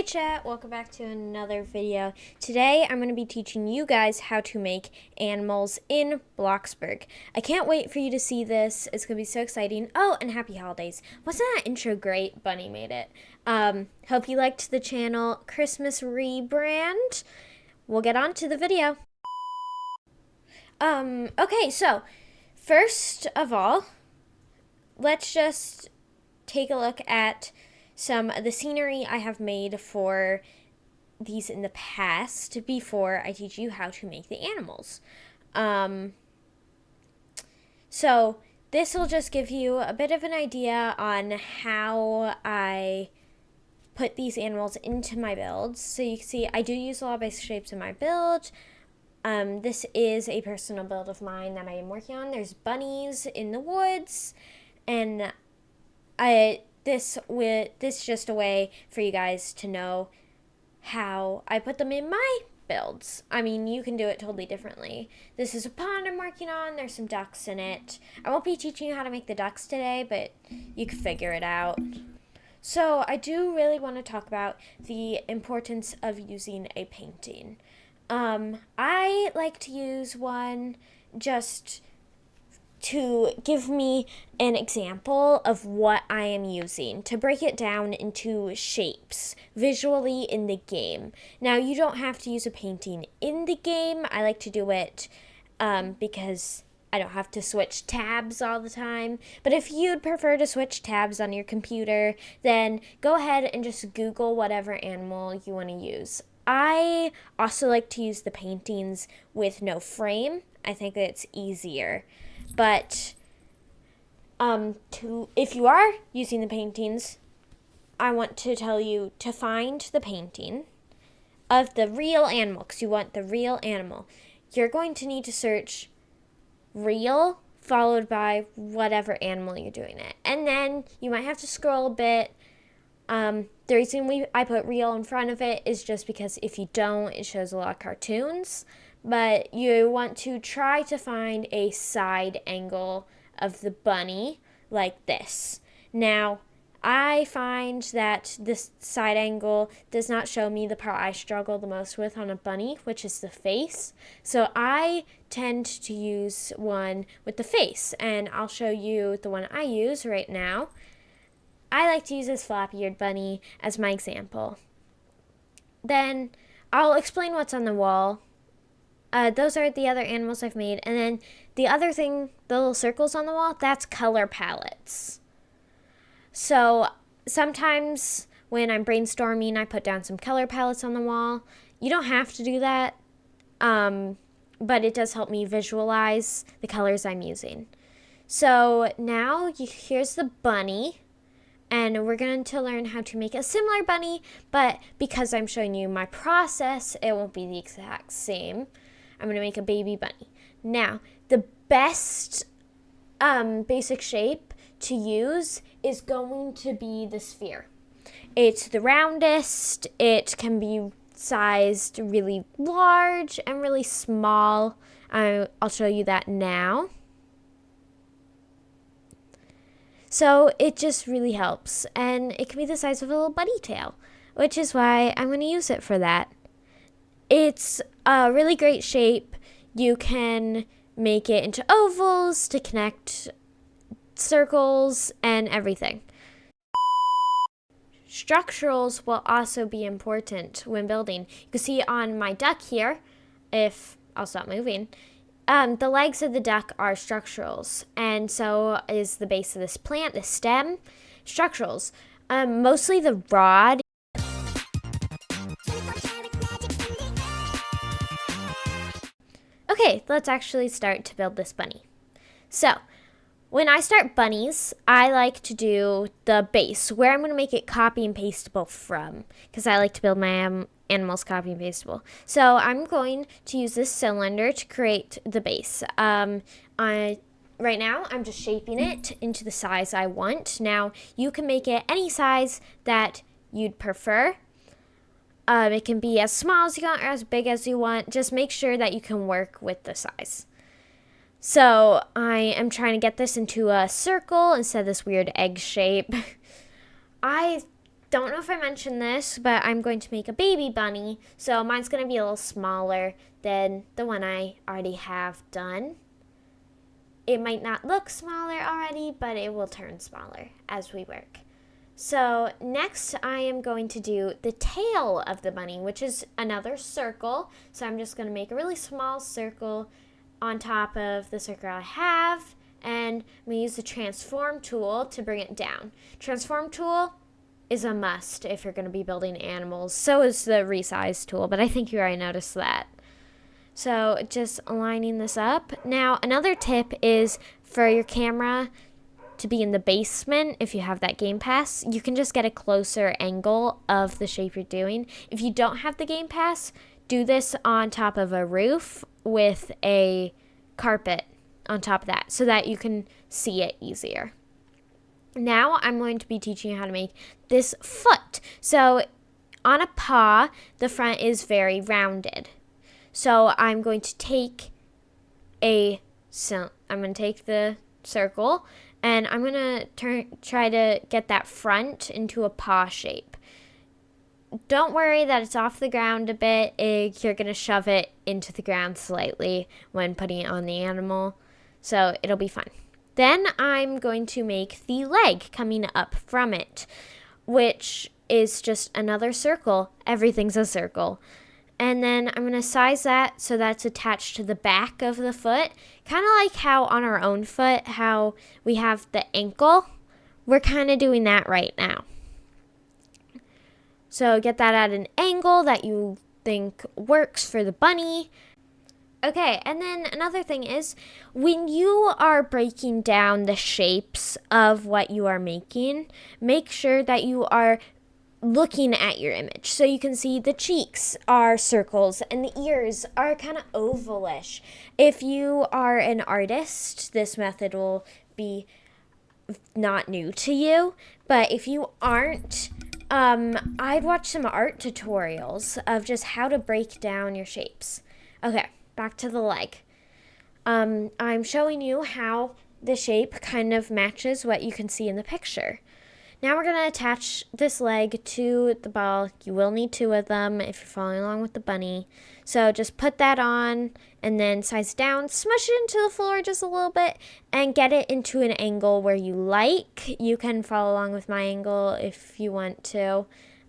Chat, welcome back to another video. Today I'm going to be teaching you guys how to make animals in Bloxburg. I can't wait for you to see this. It's going to be so exciting. Oh, and happy holidays. Wasn't that intro great? Bunny made it. Hope you liked the channel Christmas rebrand. We'll get on to the video. Okay, so first of all, let's just take a look at some of the scenery I have made for these in the past before I teach you how to make the animals. So this will just give you a bit of an idea on how I put these animals into my builds. So you can see I do use a lot of basic shapes in my build. This is a personal build of mine that I am working on. There's bunnies in the woods, and this is just a way for you guys to know how I put them in my builds. I mean, you can do it totally differently. This is a pond I'm working on. There's some ducks in it. I won't be teaching you how to make the ducks today, but you can figure it out. So I do really want to talk about the importance of using a painting. I like to use one just to give me an example of what I am using, to break it down into shapes visually in the game. Now, you don't have to use a painting in the game. I like to do it because I don't have to switch tabs all the time. But if you'd prefer to switch tabs on your computer, then go ahead and just Google whatever animal you want to use. I also like to use the paintings with no frame. I think that it's easier. But if you are using the paintings, I want to tell you to find the painting of the real animal, because you want the real animal. You're going to need to search real followed by whatever animal you're doing it. And then you might have to scroll a bit. The reason I put real in front of it is just because if you don't, it shows a lot of cartoons. But you want to try to find a side angle of the bunny like this. Now, I find that this side angle does not show me the part I struggle the most with on a bunny, which is the face. So I tend to use one with the face, and I'll show you the one I use right now. I like to use this floppy-eared bunny as my example. Then I'll explain what's on the wall. Those are the other animals I've made. And then the other thing, the little circles on the wall, that's color palettes. So sometimes when I'm brainstorming, I put down some color palettes on the wall. You don't have to do that, but it does help me visualize the colors I'm using. So now here's the bunny. And we're going to learn how to make a similar bunny, but because I'm showing you my process, it won't be the exact same. I'm going to make a baby bunny. Now, the best basic shape to use is going to be the sphere. It's the roundest. It can be sized really large and really small. I'll show you that now. So it just really helps, and it can be the size of a little bunny tail, which is why I'm going to use it for that. It's a really great shape. You can make it into ovals to connect circles and everything. Structurals will also be important when building. You can see on my duck here, if I'll stop moving, the legs of the duck are structurals, and so is the base of this plant, the stem. Structurals, mostly the rod. Okay, let's actually start to build this bunny. So, when I start bunnies, I like to do the base, where I'm going to make it copy and pastable from, because I like to build my animals copy and pastable. So I'm going to use this cylinder to create the base. Right now, I'm just shaping it into the size I want. Now, you can make it any size that you'd prefer. It can be as small as you want or as big as you want. Just make sure that you can work with the size. So I am trying to get this into a circle instead of this weird egg shape. I don't know if I mentioned this, but I'm going to make a baby bunny. So mine's going to be a little smaller than the one I already have done. It might not look smaller already, but it will turn smaller as we work. So next I am going to do the tail of the bunny, which is another circle. So I'm just going to make a really small circle on top of the circle I have. And I'm going to use the transform tool to bring it down. Transform tool is a must if you're going to be building animals. So is the resize tool, but I think you already noticed that. So just aligning this up. Now, another tip is for your camera to be in the basement. If you have that Game Pass, you can just get a closer angle of the shape you're doing. If you don't have the Game Pass, do this on top of a roof with a carpet on top of that so that you can see it easier. Now I'm going to be teaching you how to make this foot. So on a paw, the front is very rounded. So I'm going to take the circle and I'm going to try to get that front into a paw shape. Don't worry that it's off the ground a bit. You're going to shove it into the ground slightly when putting it on the animal. So it'll be fun. Then I'm going to make the leg coming up from it, which is just another circle. Everything's a circle. And then I'm going to size that so that's attached to the back of the foot. Kind of like how on our own foot, how we have the ankle. We're kind of doing that right now. So get that at an angle that you think works for the bunny. Okay, and then another thing is when you are breaking down the shapes of what you are making, make sure that you are looking at your image. So you can see the cheeks are circles and the ears are kind of ovalish. If you are an artist, this method will be not new to you. But if you aren't, I'd watch some art tutorials of just how to break down your shapes. Okay, back to the leg. I'm showing you how the shape kind of matches what you can see in the picture. Now we're going to attach this leg to the ball. You will need 2 of them if you're following along with the bunny. So just put that on and then size down, smush it into the floor just a little bit, and get it into an angle where you like. You can follow along with my angle if you want to,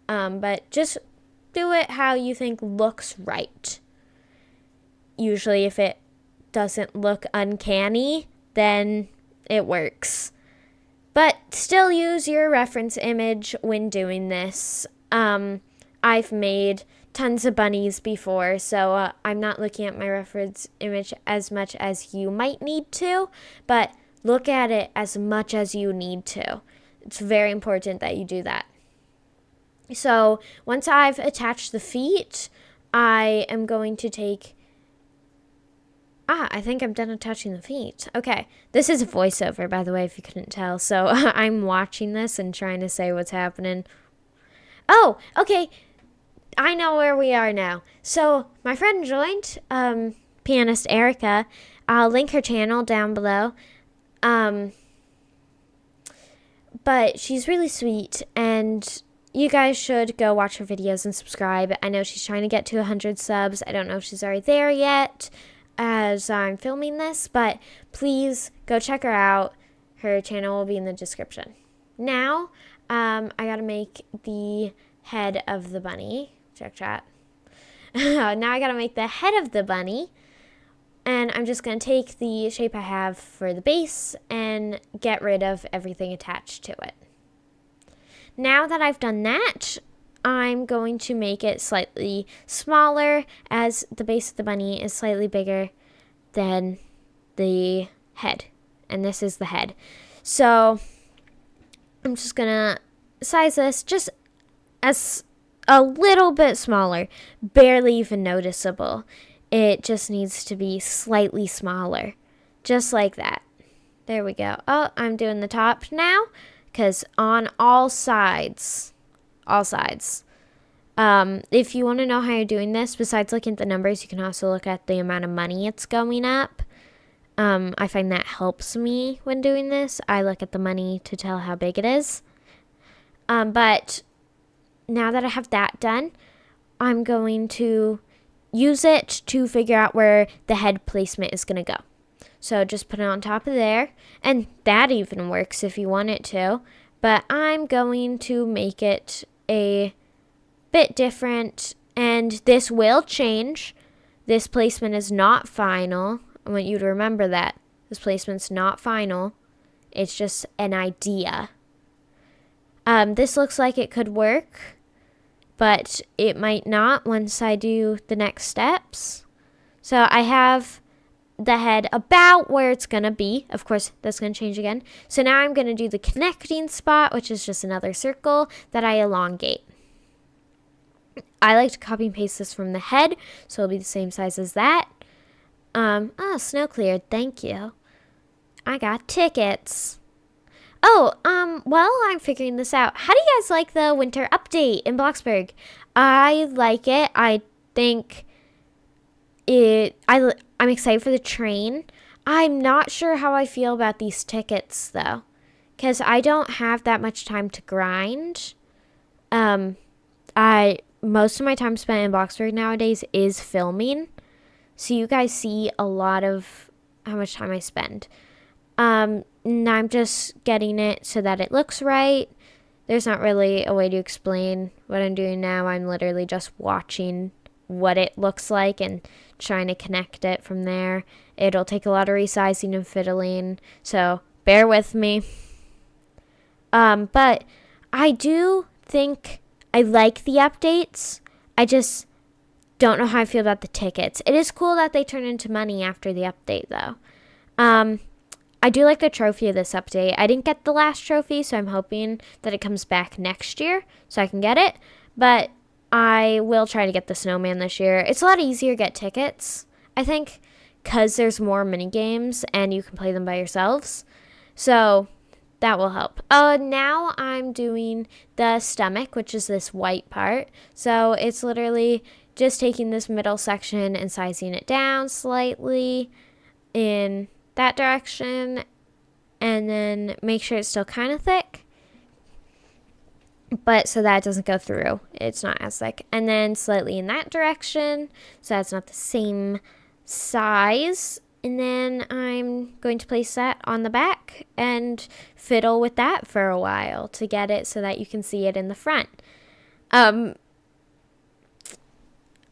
but just do it how you think looks right. Usually if it doesn't look uncanny, then it works. But still use your reference image when doing this. I've made tons of bunnies before, so I'm not looking at my reference image as much as you might need to, but look at it as much as you need to. It's very important that you do that. So once I've attached the feet, I am going to take... I think I'm done attaching the feet. Okay, this is a voiceover, by the way, if you couldn't tell. So I'm watching this and trying to say what's happening. Oh, okay. I know where we are now. So my friend joined, pianist Erica. I'll link her channel down below. But she's really sweet, and you guys should go watch her videos and subscribe. I know she's trying to get to 100 subs. I don't know if she's already there yet as I'm filming this, but please go check her out. Her channel will be in the description. Now, I gotta make the head of the bunny. Check chat. Now I gotta make the head of the bunny, and I'm just gonna take the shape I have for the base and get rid of everything attached to it. Now that I've done that, I'm going to make it slightly smaller as the base of the bunny is slightly bigger than the head. And this is the head. So I'm just going to size this just as a little bit smaller, barely even noticeable. It just needs to be slightly smaller, just like that. There we go. Oh, I'm doing the top now because on all sides... if you want to know how you're doing this, besides looking at the numbers, you can also look at the amount of money it's going up. I find that helps me when doing this. I look at the money to tell how big it is. But now that I have that done, I'm going to use it to figure out where the head placement is going to go. So just put it on top of there, and that even works if you want it to, but I'm going to make it a bit different, and this will change. This placement is not final. I want you to remember that. This placement's not final. It's just an idea. This looks like it could work, but it might not once I do the next steps. So I have the head about where it's going to be. Of course, that's going to change again. So now I'm going to do the connecting spot, which is just another circle that I elongate. I like to copy and paste this from the head, so it'll be the same size as that. Snow cleared. Thank you. I got tickets. Well, I'm figuring this out. How do you guys like the winter update in Bloxburg? I like it. I think I'm excited for the train. I'm not sure how I feel about these tickets, though, because I don't have that much time to grind. Most of my time spent in Bloxburg nowadays is filming, so you guys see a lot of how much time I spend. And I'm just getting it so that it looks right. There's not really a way to explain what I'm doing now. I'm literally just watching what it looks like and trying to connect it from there. It'll take a lot of resizing and fiddling, so bear with me. But I do think I like the updates. I just don't know how I feel about the tickets. It is cool that they turn into money after the update, though. I do like the trophy of this update. I didn't get the last trophy, so I'm hoping that it comes back next year so I can get it. But I will try to get the snowman this year. It's a lot easier to get tickets, I think, because there's more mini games and you can play them by yourselves. So that will help. Now I'm doing the stomach, which is this white part. So it's literally just taking this middle section and sizing it down slightly in that direction, and then make sure it's still kind of thick, but so that it doesn't go through. It's not as thick. And then slightly in that direction, so that's not the same size. And then I'm going to place that on the back and fiddle with that for a while to get it so that you can see it in the front.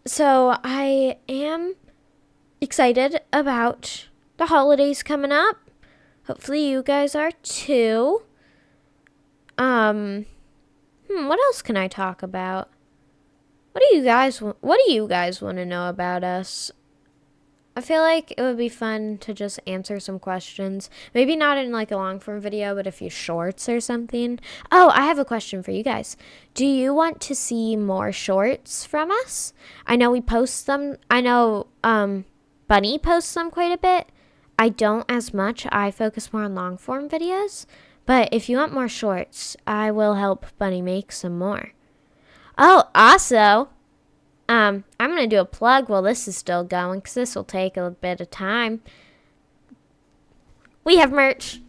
So I am excited about the holidays coming up. Hopefully you guys are too. What else can I talk about? What do you guys want to know about us? I feel like it would be fun to just answer some questions. Maybe not in like a long form video, but a few shorts or something. Oh, I have a question for you guys. Do you want to see more shorts from us? I know we post them. I know Bunny posts them quite a bit. I don't as much. I focus more on long form videos. But if you want more shorts, I will help Bunny make some more. Oh, also, I'm going to do a plug while this is still going, because this will take a bit of time. We have merch.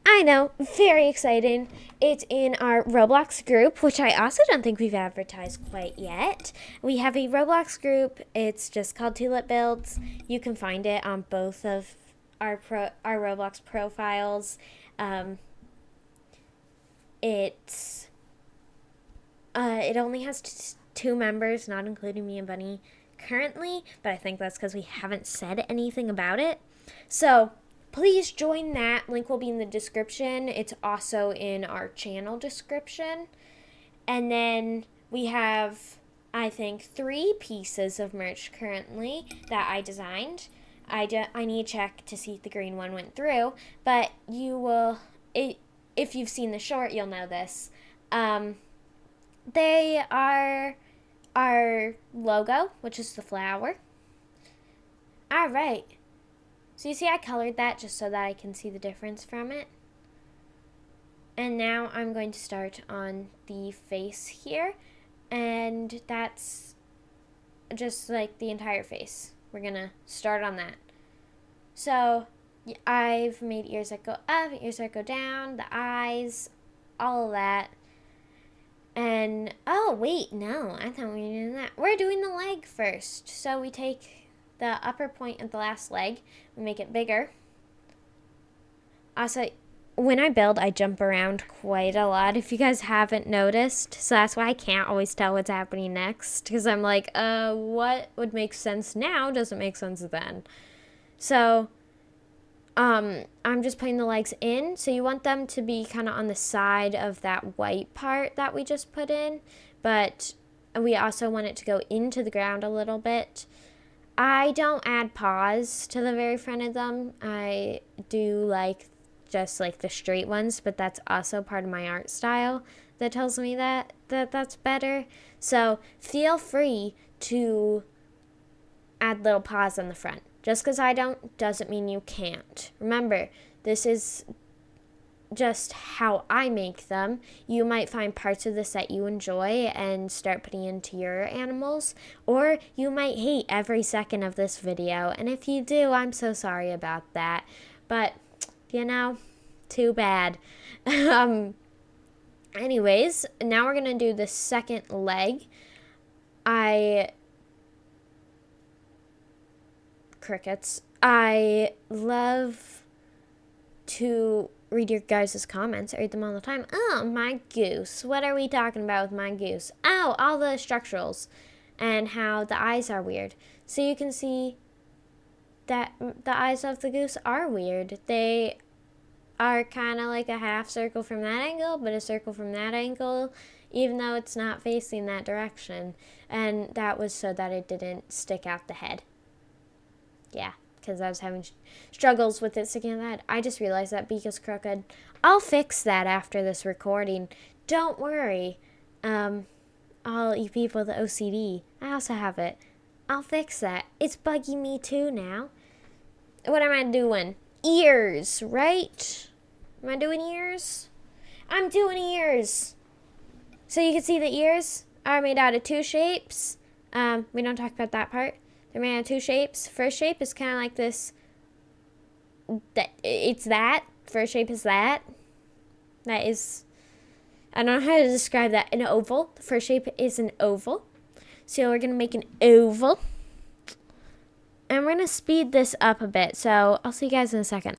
I know, very exciting. It's in our Roblox group, which I also don't think we've advertised quite yet. We have a Roblox group. It's just called TulipBuildz. You can find it on both of our Roblox profiles. It only has two members, not including me and Bunny currently, but I think that's because we haven't said anything about it. So please join that. Link will be in the description. It's also in our channel description. And then we have, I think, 3 pieces of merch currently that I designed. I need to check to see if the green one went through, but you will, if you've seen the short, you'll know this. They are our logo, which is the flower. All right. So you see I colored that just so that I can see the difference from it. And now I'm going to start on the face here. And that's just like the entire face. We're going to start on that. So I've made ears that go up, ears that go down, the eyes, all of that. And, oh, wait, no, I thought we were doing that. We're doing the leg first. So we take the upper point of the last leg, we make it bigger. Also, when I build, I jump around quite a lot, if you guys haven't noticed. So that's why I can't always tell what's happening next. Because I'm like, what would make sense now doesn't make sense then. So, I'm just putting the legs in. So you want them to be kind of on the side of that white part that we just put in. But we also want it to go into the ground a little bit. I don't add paws to the very front of them. I do like just like the straight ones, but that's also part of my art style that tells me that that's better. So feel free to add little paws on the front. Just because I don't doesn't mean you can't. Remember, this is just how I make them. You might find parts of this that you enjoy and start putting into your animals, or you might hate every second of this video. And if you do, I'm so sorry about that. But you know, too bad. Anyways, now we're gonna do the second leg. Crickets. I love to read your guys' comments. I read them all the time. Oh, my goose. What are we talking about with my goose? Oh, all the structurals and how the eyes are weird. So you can see that the eyes of the goose are weird. They are kind of like a half circle from that angle, but a circle from that angle, even though it's not facing that direction. And that was so that it didn't stick out the head. Yeah, because I was having struggles with it sticking out the head. I just realized that beak is crooked. I'll fix that after this recording. Don't worry. All you people with the OCD, I also have it. I'll fix that. It's bugging me too now. What am I doing? Ears, right? Am I doing ears? I'm doing ears. So you can see the ears are made out of two shapes. We don't talk about that part. They're made out of two shapes. First shape is kind of like this. It's that. First shape is that. That is, I don't know how to describe that. An oval. The first shape is an oval. So we're going to make an oval. And we're going to speed this up a bit. So I'll see you guys in a second.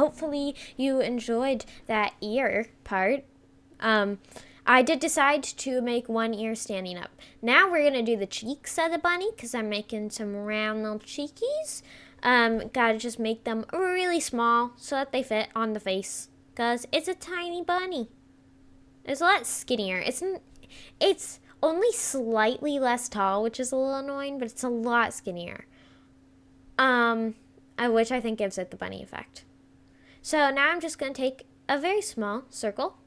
hopefully you enjoyed that ear part. I did decide to make one ear standing up. Now we're going to do the cheeks of the bunny because I'm making some round little cheekies. Gotta just make them really small so that they fit on the face because it's a tiny bunny. It's a lot skinnier. It's only slightly less tall, which is a little annoying, but it's a lot skinnier. Which I think gives it the bunny effect. So now I'm just going to take a very small circle,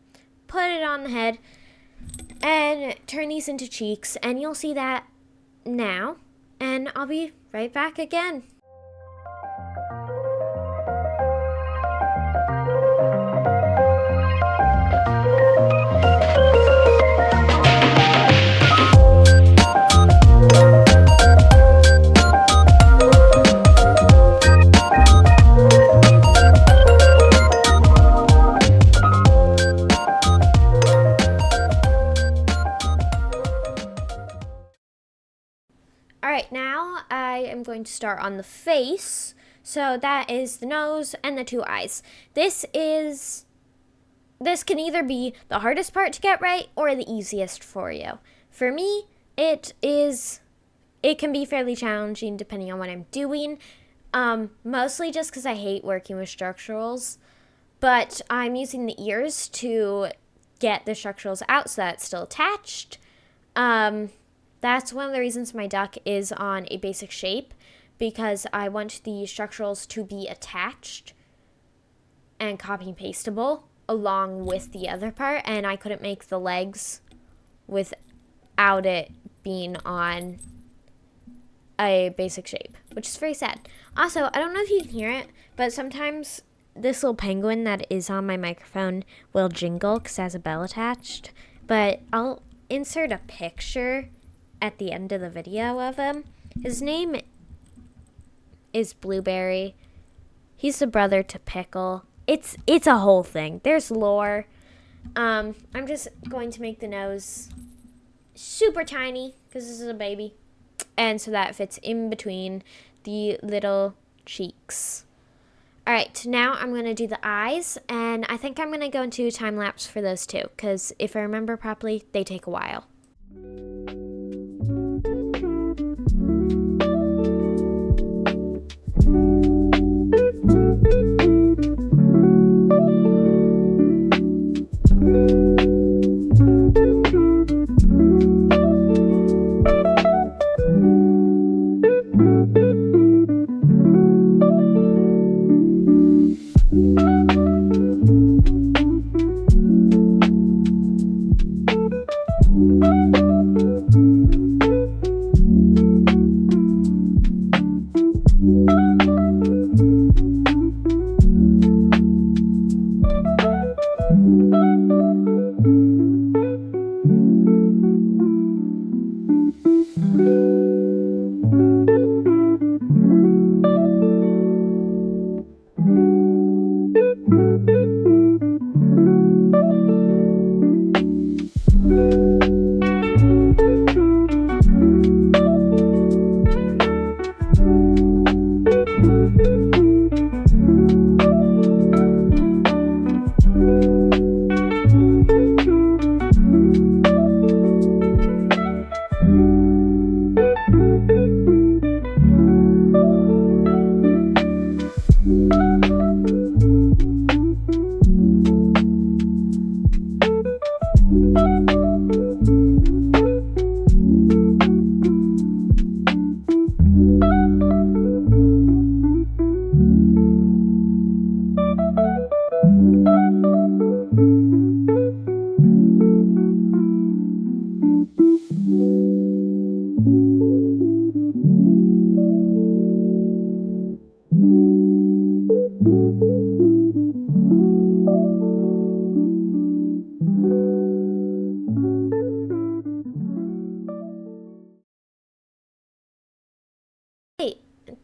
put it on the head, and turn these into cheeks, and you'll see that now, and I'll be right back again. Alright, now I am going to start on the face. So that is the nose and the two eyes. This can either be the hardest part to get right or the easiest for you. For me, it can be fairly challenging depending on what I'm doing. Mostly just because I hate working with structurals. But I'm using the ears to get the structurals out so that it's still attached. That's one of the reasons my duck is on a basic shape, because I want the structurals to be attached and copy and pasteable along with the other part, and I couldn't make the legs without it being on a basic shape, which is very sad. Also, I don't know if you can hear it, but sometimes this little penguin that is on my microphone will jingle because it has a bell attached, but I'll insert a picture at the end of the video of him. His name is Blueberry. He's the brother to Pickle. It's a whole thing. There's lore. I'm just going to make the nose super tiny because this is a baby, and so that fits in between the little cheeks. Alright, now I'm going to do the eyes, and I think I'm going to go into time lapse for those too, because if I remember properly, they take a while.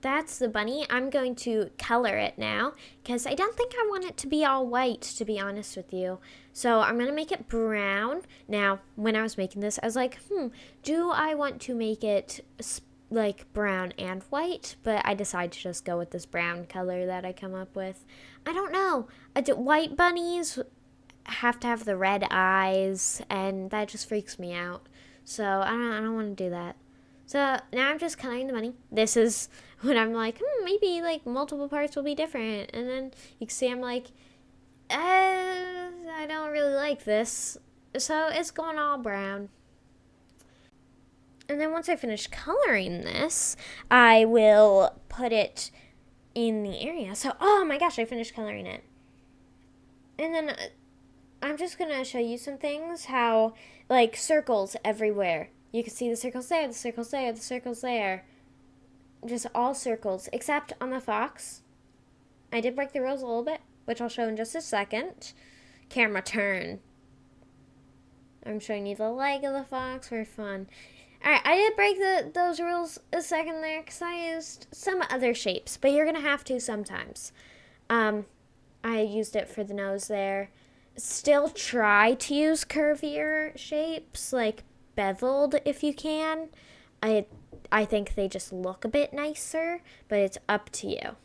That's the bunny. I'm going to color it now because I don't think I want it to be all white, to be honest with you. So I'm going to make it brown. Now, when I was making this, I was like, do I want to make it like brown and white, but I decided to just go with this brown color that I come up with. I don't know. White bunnies have to have the red eyes, and that just freaks me out. So I don't want to do that. So now I'm just coloring the bunny. This is when I'm like, maybe like multiple parts will be different. And then you can see I'm like, I don't really like this. So it's going all brown. And then once I finish coloring this, I will put it in the area. So, oh my gosh, I finished coloring it. And then I'm just going to show you some things, how, like, circles everywhere. You can see the circles there, the circles there, the circles there. Just all circles, except on the fox. I did break the rules a little bit, which I'll show in just a second. Camera turn. I'm showing you the leg of the fox. Very fun. Alright, I did break those rules a second there because I used some other shapes, but you're going to have to sometimes. I used it for the nose there. Still try to use curvier shapes, like beveled if you can. I think they just look a bit nicer, but it's up to you.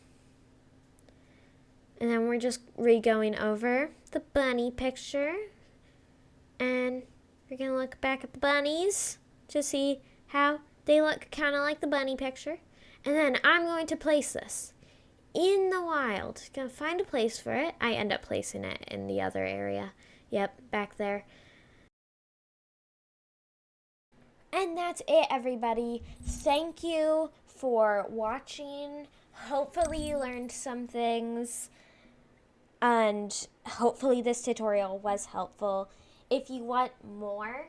And then we're just re-going over the bunny picture. And we're going to look back at the bunnies to see how they look kind of like the bunny picture. And then I'm going to place this in the wild. Gonna find a place for it. I end up placing it in the other area. Yep, back there. And that's it, everybody. Thank you for watching. Hopefully you learned some things. And hopefully this tutorial was helpful. If you want more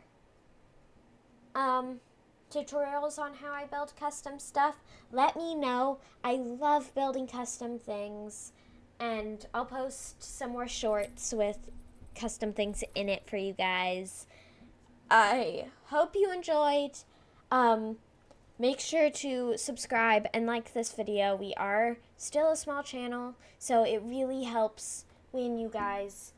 tutorials on how I build custom stuff, let me know. I love building custom things, and I'll post some more shorts with custom things in it for you guys. I hope you enjoyed. Make sure to subscribe and like this video. We are still a small channel, so it really helps when you guys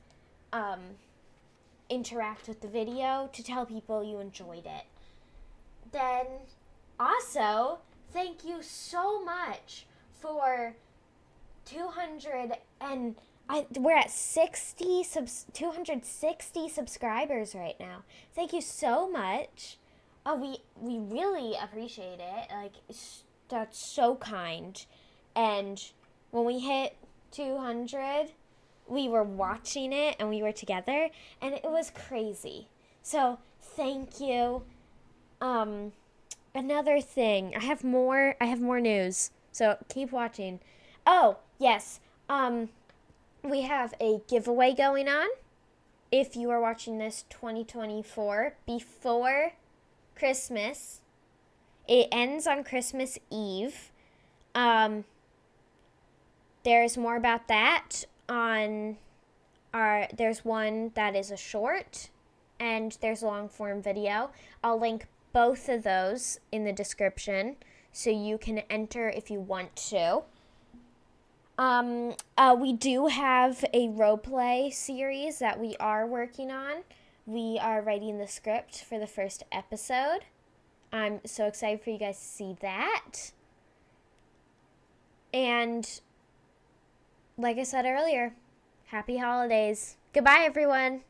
interact with the video to tell people you enjoyed it. Then also, thank you so much for 200 and we're at 260 subscribers right now. Thank you so much. We really appreciate it. Like, that's so kind. And when we hit 200, we were watching it and we were together, and it was crazy. So thank you. Another thing, I have more news, so keep watching. Oh, yes, we have a giveaway going on. If you are watching this 2024 before Christmas, it ends on Christmas Eve. There's more about that on there's one that is a short, and there's a long form video. I'll link both of those in the description so you can enter if you want to. We do have a roleplay series that we are working on. We are writing the script for the first episode. I'm so excited for you guys to see that. And like I said earlier, happy holidays. Goodbye, everyone.